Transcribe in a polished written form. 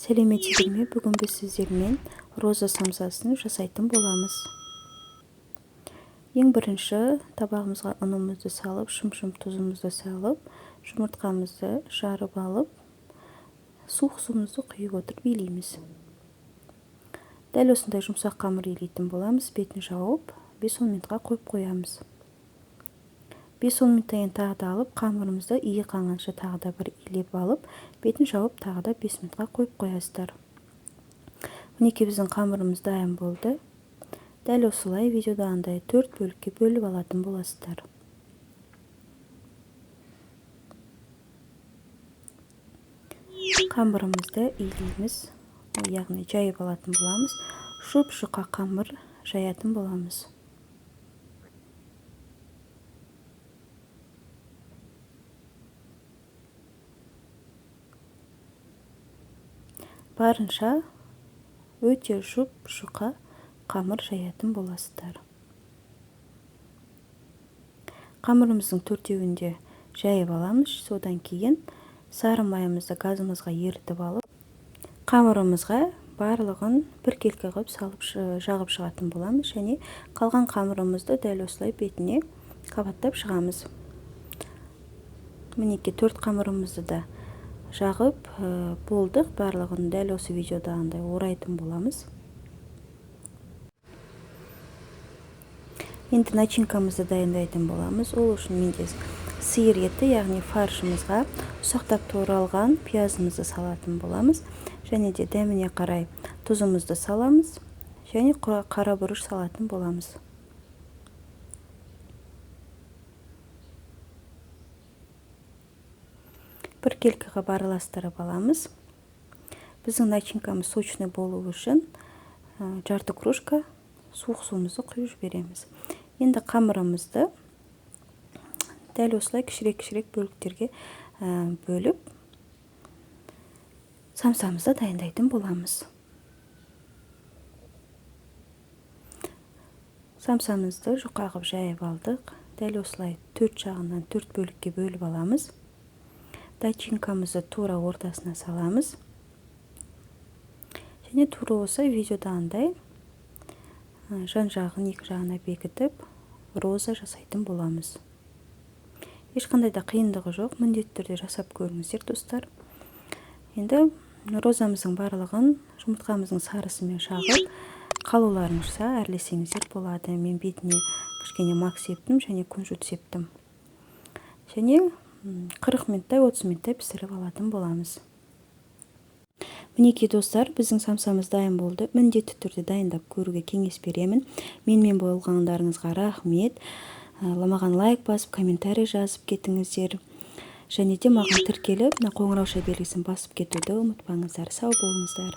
Сәлеметсіздер ме? Бүгін біз сіздермен роза самсасын жасайтын боламыз. Ең бірінші табағымызға ұнымызды салып, шым-шым тұзымызды салып, жұмыртқамызды жарып алып, суық суымызды құйып отырып илейміз. Дәл осындай жұмсақ қамыр илейтін боламыз. Бетін жауып, 5-10 минутқа қойып қоямыз. 5-10 минуттан кейін тағы да алып, қамырымызды иі қанғанша тағы да бір илеп алып, бетін жауып тағы да 5 минутқа қойып қоясыздар. Мінекей біздің қамырымыз дайын болды. Дәл осылай видеодағындай 4 бөлікке бөліп алатын боласыздар. Қамырымызды илейміз, яғни жайып алатын боламыз. Жұп-жұқа қамыр жаятын боламыз. Барынша өте жұп-жұқа қамыр жаятын боласыздар. Қамырымыздың төртеуінде жайып аламыз. Содан кейін сары майымызды газымызға ерітіп алып, қамырымызға барлығын біркелкі қылып салып жағып шығатын боламыз. Және қалған қамырымызды дәл осылай бетіне қабаттап шығамыз. Мінекей 4 қамырымызды да жағып болдық. Барлығын дәл осы видеодағындай орайтын боламыз. Енді начинкамызды дайындайтын боламыз. Ол үшін менде сиыр еті, яғни фаршымызға ұсақтап туралған пиязымызды салатын боламыз. Және де дәміне қарай тұзымызды саламыз. Және қара бұрыш салатын боламыз. Біркелкі қылып араластырып аламыз. Біздің начинкамыз сочный болу үшін жарты кружка суық суымызды құйып жібереміз. Енді қамырымызды дәл осылай кішірек бөліктерге бөліп, самсамызды дайындайтын боламыз. Самсамызды жұқа қылып жайып алдық. Дәл осылай 4 жағынан 4 бөлікке бөліп аламыз. Начинкамызды тура ортасына саламыз. Және тура осы видеодағындай жан жағын екі жағына бекітіп, роза жасайтын боламыз. Ешқандай да қиындығы жоқ, міндетті түрде жасап көріңіздер, достар. Енді розамыздың барлығын жұмыртқамыздың сарысымен шағып, қалауларыңызша әрлесеңіздер болады. Мен бетіне кішкене мак септім және күнжіт септім. Және 40 минуттай 30 минуттай пісіріп алатын боламыз. Мінекей достар, біздің самсамыз дайын болды. Міндетті түрде дайындап көруге кеңес беремін. Менімен болғандарыңызға рахмет. Маған лайк басып, комментарий жазып кетіңіздер. Және де маған тіркеліп, қоңырауша белгісін басып кетуді ұмытпаңыздар. Сау болыңыздар.